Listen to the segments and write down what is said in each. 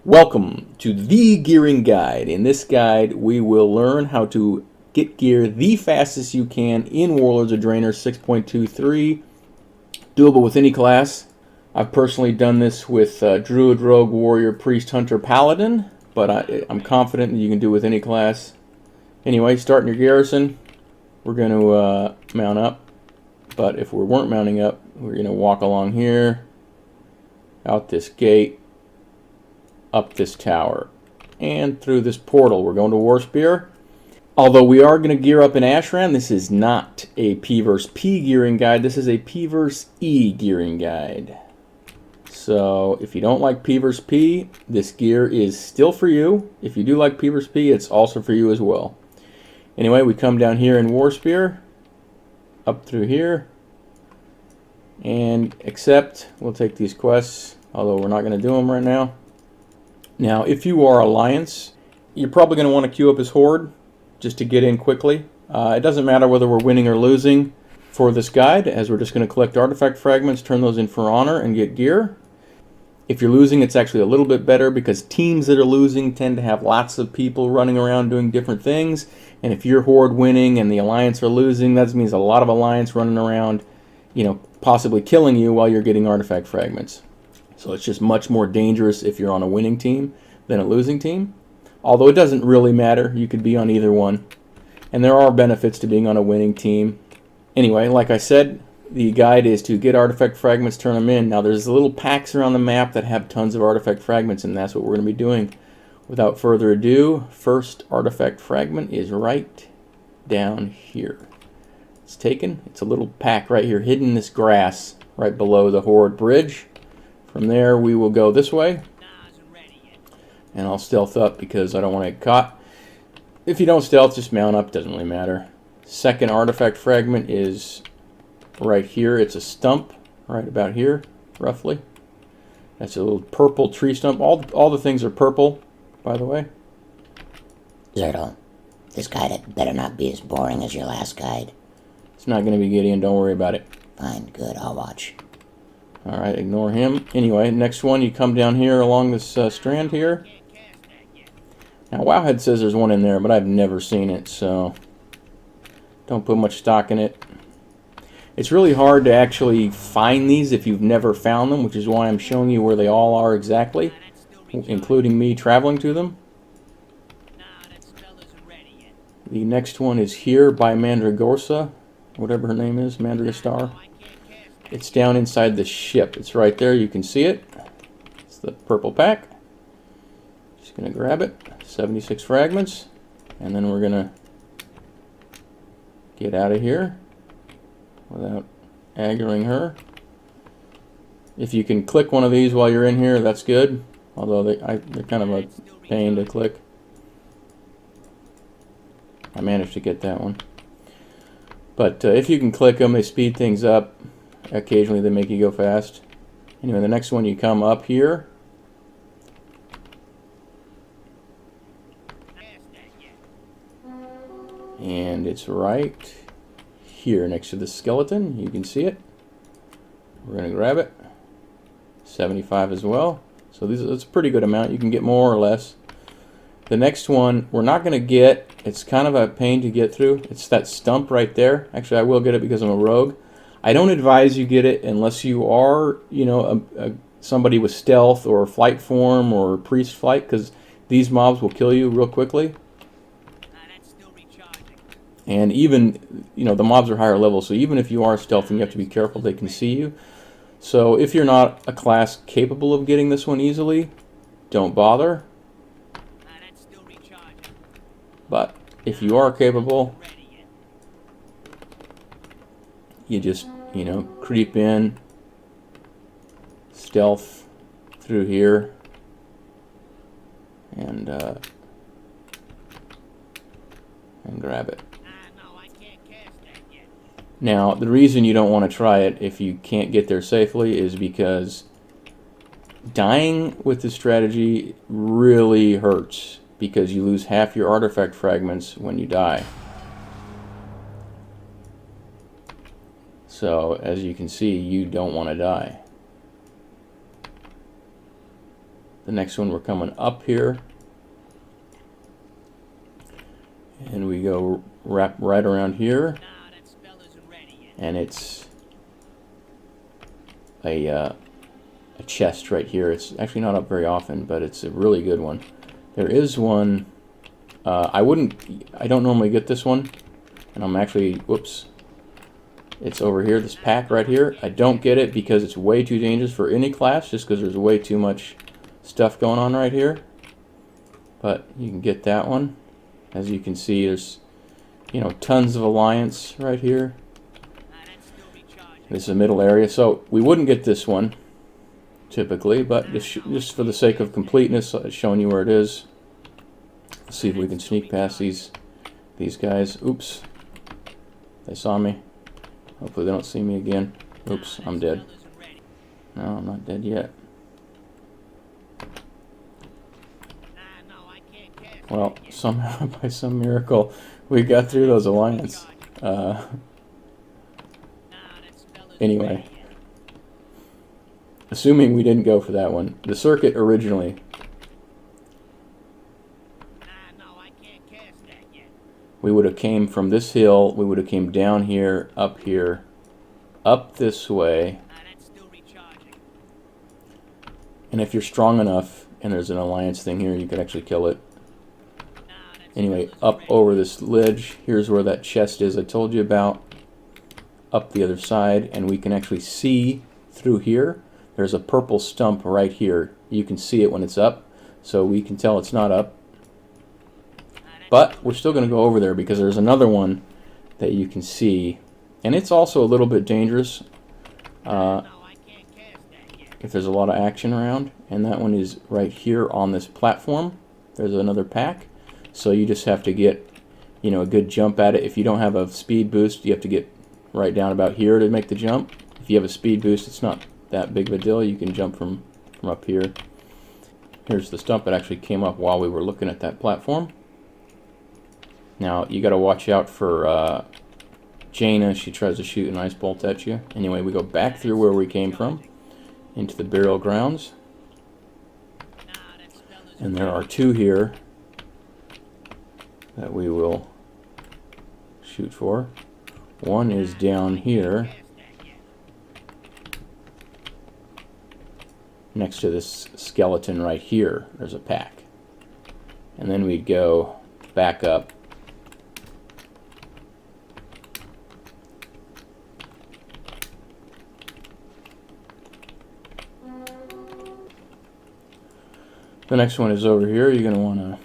Welcome to the Gearing Guide. In this guide, we will learn how to get gear the fastest you can in Warlords of Draenor 6.23, doable with any class. I've personally done this with Druid, Rogue, Warrior, Priest, Hunter, Paladin, but I'm confident that you can do it with any class. Anyway, starting your garrison, we're going to mount up, but if we weren't mounting up, we're going to walk along here, out this gate, up this tower, and through this portal. We're going to Warspear. Although we are going to gear up in Ashran, this is not a P versus P gearing guide. This is a P versus E gearing guide. So if you don't like P versus P, this gear is still for you. If you do like P versus P, it's also for you as well. Anyway, we come down here in Warspear, up through here, and accept. We'll take these quests, although we're not going to do them right now. Now, if you are Alliance, you're probably going to want to queue up as Horde just to get in quickly. It doesn't matter whether we're winning or losing for this guide, as we're just going to collect artifact fragments, turn those in for honor, and get gear. If you're losing, it's actually a little bit better because teams that are losing tend to have lots of people running around doing different things. And if you're Horde winning and the Alliance are losing, that means a lot of Alliance running around, possibly killing you while you're getting artifact fragments. So it's just much more dangerous if you're on a winning team than a losing team. Although it doesn't really matter. You could be on either one. And there are benefits to being on a winning team. Anyway, like I said, the guide is to get artifact fragments, turn them in. Now there's little packs around the map that have tons of artifact fragments, and that's what we're going to be doing. Without further ado, first artifact fragment is right down here. It's taken. It's a little pack right here, hidden in this grass right below the Horde bridge. From there, we will go this way, and I'll stealth up because I don't want to get caught. If you don't stealth, just mount up, doesn't really matter. Second artifact fragment is right here. It's a stump, right about here, roughly. That's a little purple tree stump. All the things are purple, by the way. Zerto, this guide had better not be as boring as your last guide. It's not going to be Gideon, don't worry about it. Fine, good, I'll watch. Alright, ignore him. Anyway, next one, you come down here along this strand here. Now, Wowhead says there's one in there, but I've never seen it, so don't put much stock in it. It's really hard to actually find these if you've never found them, which is why I'm showing you where they all are exactly, including me traveling to them. The next one is here by Mandragorsa, whatever her name is, Mandragostar. It's down inside the ship. It's right there. You can see it. It's the purple pack. Just going to grab it. 76 fragments. And then we're going to get out of here without aggroing her. If you can click one of these while you're in here, that's good. Although they're kind of a pain to click. I managed to get that one. But if you can click them, they speed things up. Occasionally they make you go fast. Anyway, the next one, you come up here. And it's right here next to the skeleton. You can see it. We're going to grab it. 75 as well. So that's a pretty good amount. You can get more or less. The next one we're not going to get. It's kind of a pain to get through. It's that stump right there. Actually, I will get it because I'm a rogue. I don't advise you get it unless you are, somebody with stealth or flight form or priest flight, because these mobs will kill you real quickly. And even, the mobs are higher level, so even if you are stealthing, you have to be careful. They can see you. So if you're not a class capable of getting this one easily, don't bother. But if you are capable, you just, creep in, stealth through here, and grab it. Now, the reason you don't want to try it if you can't get there safely is because dying with this strategy really hurts, because you lose half your artifact fragments when you die. So, as you can see, you don't want to die. The next one we're coming up here. And we go wrap right around here. And it's a chest right here. It's actually not up very often, but it's a really good one. There is one, I don't normally get this one, and I'm actually, whoops, it's over here, this pack right here. I don't get it because it's way too dangerous for any class, just because there's way too much stuff going on right here. But you can get that one. As you can see, there's, you know, tons of alliance right here. This is a middle area, so we wouldn't get this one typically, but just for the sake of completeness, it's showing you where it is. Let's see if we can sneak past these guys. Oops, they saw me. Hopefully they don't see me again. Oops, I'm dead. No, I'm not dead yet. Well, somehow, by some miracle, we got through those alliance. Anyway, assuming we didn't go for that one, the circuit originally, we would have came from this hill, we would have came down here, up this way, and if you're strong enough, and there's an alliance thing here, you could actually kill it. Anyway, up over this ledge, here's where that chest is I told you about. Up the other side, and we can actually see through here. There's a purple stump right here. You can see it when it's up, so we can tell it's not up. But we're still going to go over there because there's another one that you can see, and it's also a little bit dangerous if there's a lot of action around. And that one is right here on this platform. There's another pack, so you just have to get, you know, a good jump at it. If you don't have a speed boost, you have to get right down about here to make the jump. If you have a speed boost, it's not that big of a deal. You can jump from up here. Here's the stump that actually came up while we were looking at that platform. Now you got to watch out for Jaina. She tries to shoot an ice bolt at you. Anyway, we go back through where we came from into the burial grounds, and there are two here that we will shoot for. One is down here next to this skeleton right here. There's a pack. And then we go back up. The next one is over here. You're going to want to,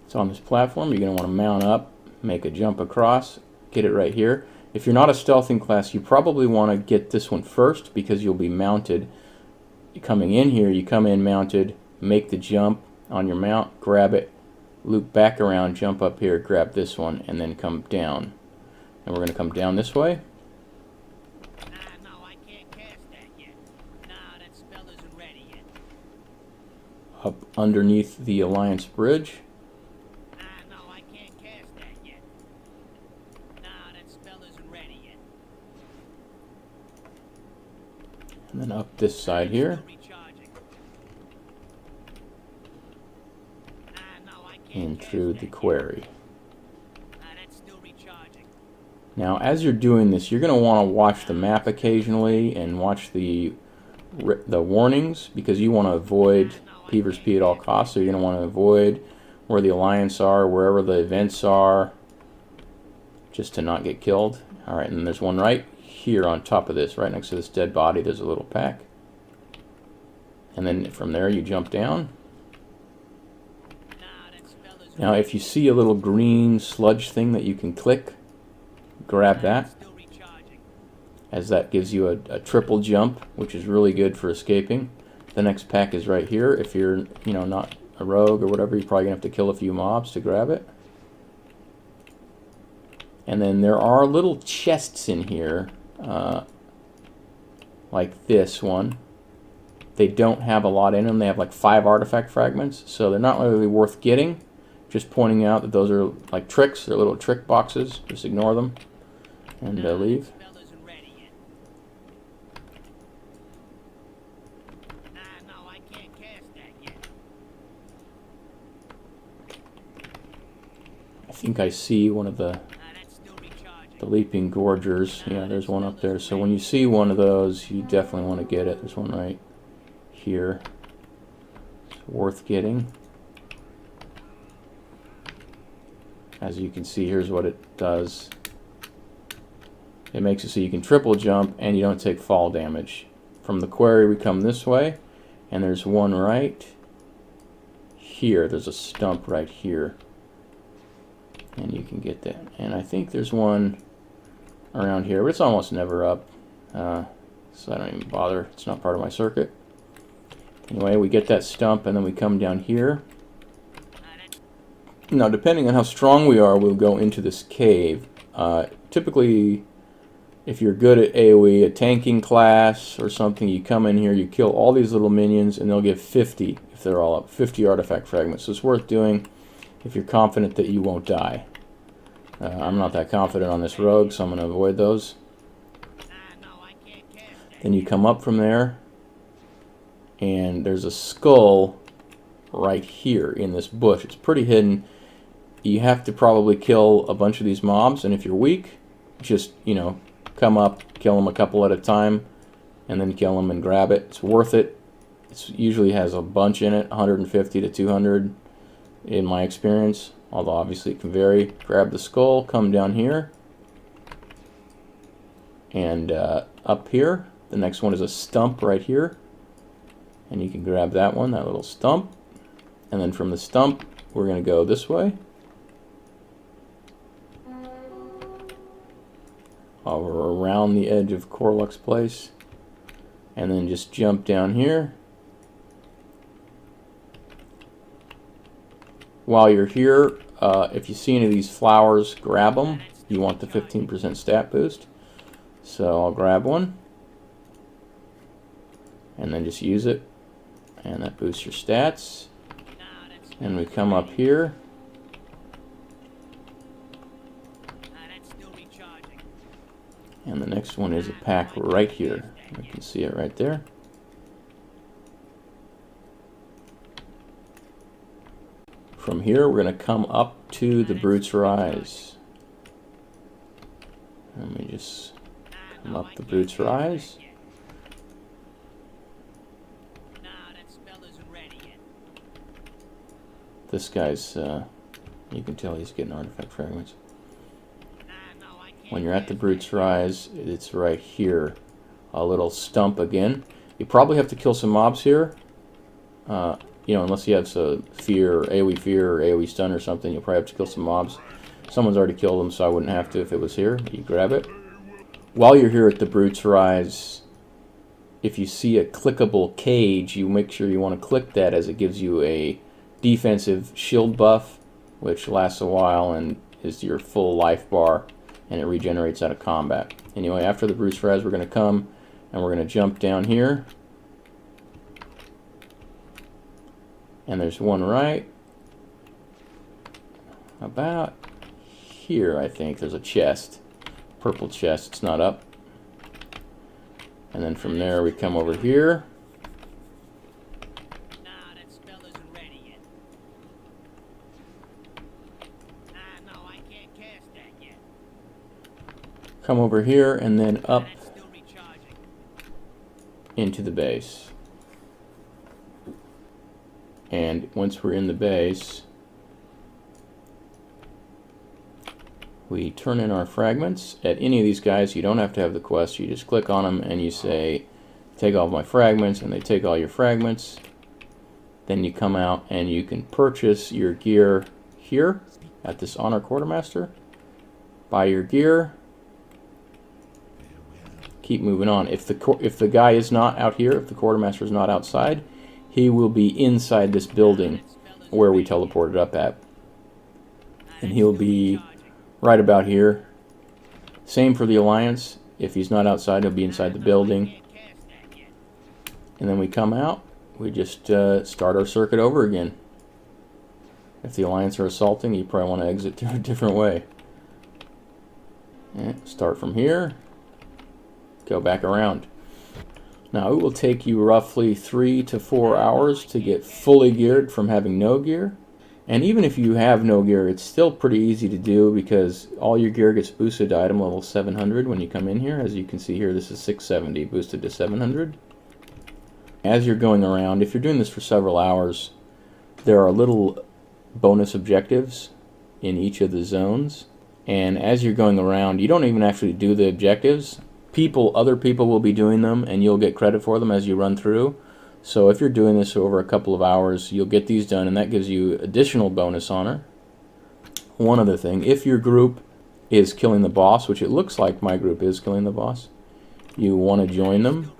it's on this platform, you're going to want to mount up, make a jump across, get it right here. If you're not a stealthing class, you probably want to get this one first because you'll be mounted. Coming in here, you come in mounted, make the jump on your mount, grab it, loop back around, jump up here, grab this one, and then come down. And we're going to come down this way. Up underneath the Alliance Bridge. And then up this side here. And through the quarry. Now, as you're doing this, you're going to want to watch the map occasionally and watch the warnings, because you want to avoid Peever's P at all costs. So you're going to want to avoid where the Alliance are, wherever the events are, just to not get killed. All right, and then there's one right here on top of this, right next to this dead body. There's a little pack, and then from there you jump down. Now, if you see a little green sludge thing that you can click, grab that, as that gives you a triple jump, which is really good for escaping. The next pack is right here. If you're, you know, not a rogue or whatever, you're probably gonna have to kill a few mobs to grab it. And then there are little chests in here, like this one. They don't have a lot in them. They have like 5 artifact fragments, so they're not really worth getting. Just pointing out that those are like tricks. They're little trick boxes. Just ignore them and leave. think I see one of the leaping gorgers. Yeah, there's one up there. So when you see one of those, you definitely want to get it. There's one right here. It's worth getting. As you can see, here's what it does. It makes it so you can triple jump and you don't take fall damage. From the quarry we come this way, and there's one right here. There's a stump right here. And you can get that. And I think there's one around here, but it's almost never up. So I don't even bother. It's not part of my circuit. Anyway, we get that stump and then we come down here. Now, depending on how strong we are, we'll go into this cave. Typically, if you're good at AoE, a tanking class or something, you come in here, you kill all these little minions, and they'll give 50, if they're all up, 50 artifact fragments. So it's worth doing if you're confident that you won't die. I'm not that confident on this rogue, so I'm going to avoid those. Then you come up from there, and there's a skull right here in this bush. It's pretty hidden. You have to probably kill a bunch of these mobs, and if you're weak, just, you know, come up, kill them a couple at a time, and then kill them and grab it. It's worth it. It usually has a bunch in it, 150 to 200 in my experience, although obviously it can vary. Grab the skull, come down here, and up here, the next one is a stump right here, and you can grab that one, that little stump, and then from the stump, we're going to go this way, over around the edge of Corlux's place, and then just jump down here. While you're here, if you see any of these flowers, grab them. You want the 15% stat boost. So I'll grab one, and then just use it, and that boosts your stats. And we come up here, and the next one is a pack right here. You can see it right there. From here, we're going to come up to the Brute's Rise. Let me just come up the Brute's Rise. This guy's, you can tell he's getting artifact fragments. When you're at the Brute's Rise, it's right here. A little stump again. You probably have to kill some mobs here. You know, unless you have some fear, or AoE stun or something, you'll probably have to kill some mobs. Someone's already killed them, so I wouldn't have to if it was here. You grab it. While you're here at the Brute's Rise, if you see a clickable cage, you make sure you want to click that, as it gives you a defensive shield buff, which lasts a while and is your full life bar, and it regenerates out of combat. Anyway, after the Brute's Rise, we're going to come and we're going to jump down here. And there's one right about here, I think. There's a chest. Purple chest. It's not up. And then from there we come over here. Come over here and then up into the base. And once we're in the base, we turn in our fragments. At any of these guys, you don't have to have the quest. You just click on them and you say, take all my fragments, and they take all your fragments. Then you come out and you can purchase your gear here at this Honor Quartermaster. Buy your gear. Keep moving on. If the guy is not out here, if the Quartermaster is not outside, he will be inside this building where we teleported up at. And he'll be right about here. Same for the Alliance. If he's not outside, he'll be inside the building. And then we come out. We just start our circuit over again. If the Alliance are assaulting, you probably want to exit a different way. And start from here. Go back around. Now, it will take you roughly 3 to 4 hours to get fully geared from having no gear. And even if you have no gear, it's still pretty easy to do because all your gear gets boosted to item level 700 when you come in here. As you can see here, this is 670 boosted to 700. As you're going around, if you're doing this for several hours, there are little bonus objectives in each of the zones. And as you're going around, you don't even actually do the objectives. Other people will be doing them, and you'll get credit for them as you run through. So if you're doing this over a couple of hours, you'll get these done, and that gives you additional bonus honor. One other thing, if your group is killing the boss, which it looks like my group is killing the boss, you want to join them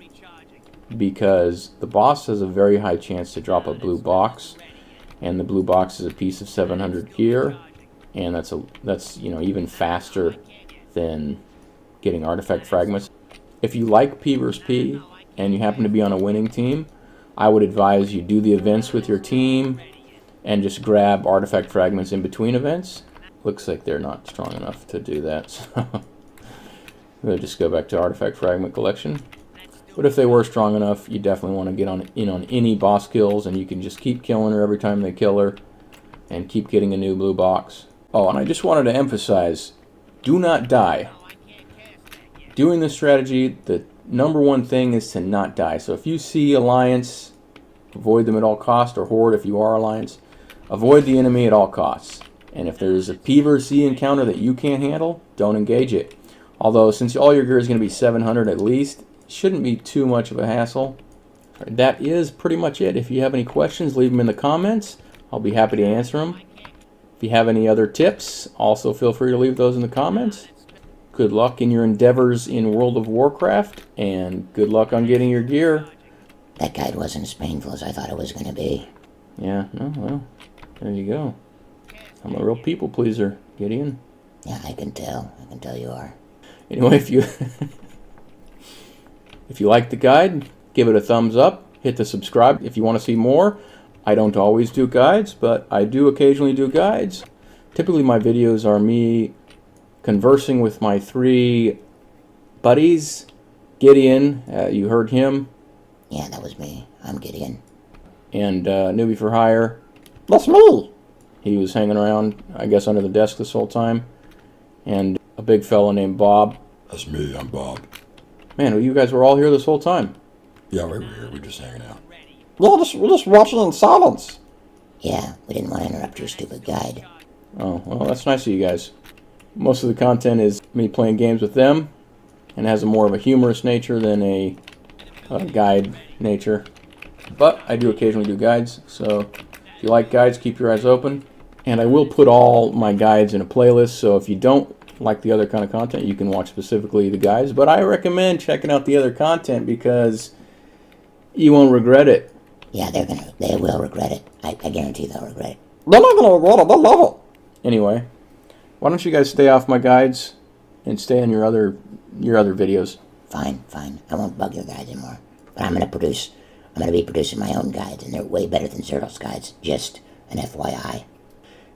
because the boss has a very high chance to drop a blue box, and the blue box is a piece of 700 gear, and that's even faster than getting artifact fragments. If you like P vs P and you happen to be on a winning team, I would advise you do the events with your team and just grab artifact fragments in between events. Looks like they're not strong enough to do that, so we'll just go back to artifact fragment collection. But if they were strong enough, you definitely want to get in on any boss kills, and you can just keep killing her every time they kill her and keep getting a new blue box. Oh, and I just wanted to emphasize, do not die. Doing this strategy, the number one thing is to not die. So if you see Alliance, avoid them at all costs, or Horde if you are Alliance, avoid the enemy at all costs. And if there's a P vs C encounter that you can't handle, don't engage it. Although, since all your gear is going to be 700 at least, it shouldn't be too much of a hassle. Right, that is pretty much it. If you have any questions, leave them in the comments. I'll be happy to answer them. If you have any other tips, also feel free to leave those in the comments. Good luck in your endeavors in World of Warcraft, and good luck on getting your gear. That guide wasn't as painful as I thought it was going to be. Yeah, no, well, there you go. I'm a real people pleaser, Gideon. Yeah, I can tell. I can tell you are. Anyway, if you if you like the guide, give it a thumbs up. Hit the subscribe if you want to see more. I don't always do guides, but I do occasionally do guides. Typically my videos are me conversing with my 3 buddies. Gideon, you heard him. Yeah, that was me. I'm Gideon. And Newbie for Hire. That's me! He was hanging around, I guess, under the desk this whole time. And a big fellow named Bob. That's me, I'm Bob. Man, you guys were all here this whole time. Yeah, we were here, we're just hanging out. Yeah, we're just watching in silence. Yeah, we didn't want to interrupt your stupid guide. Oh, well, that's nice of you guys. Most of the content is me playing games with them, and has a more of a humorous nature than a guide nature. But I do occasionally do guides, so if you like guides, keep your eyes open. And I will put all my guides in a playlist, so if you don't like the other kind of content, you can watch specifically the guides. But I recommend checking out the other content because you won't regret it. Yeah, they will regret it. I guarantee they'll regret it. They're not gonna regret it, they'll love it. Anyway, why don't you guys stay off my guides and stay on your other videos? Fine. I won't bug your guides anymore. But I'm gonna be producing my own guides, and they're way better than Zertal's guides. Just an FYI.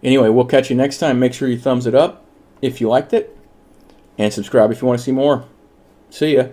Anyway, we'll catch you next time. Make sure you thumbs it up if you liked it, and subscribe if you want to see more. See ya.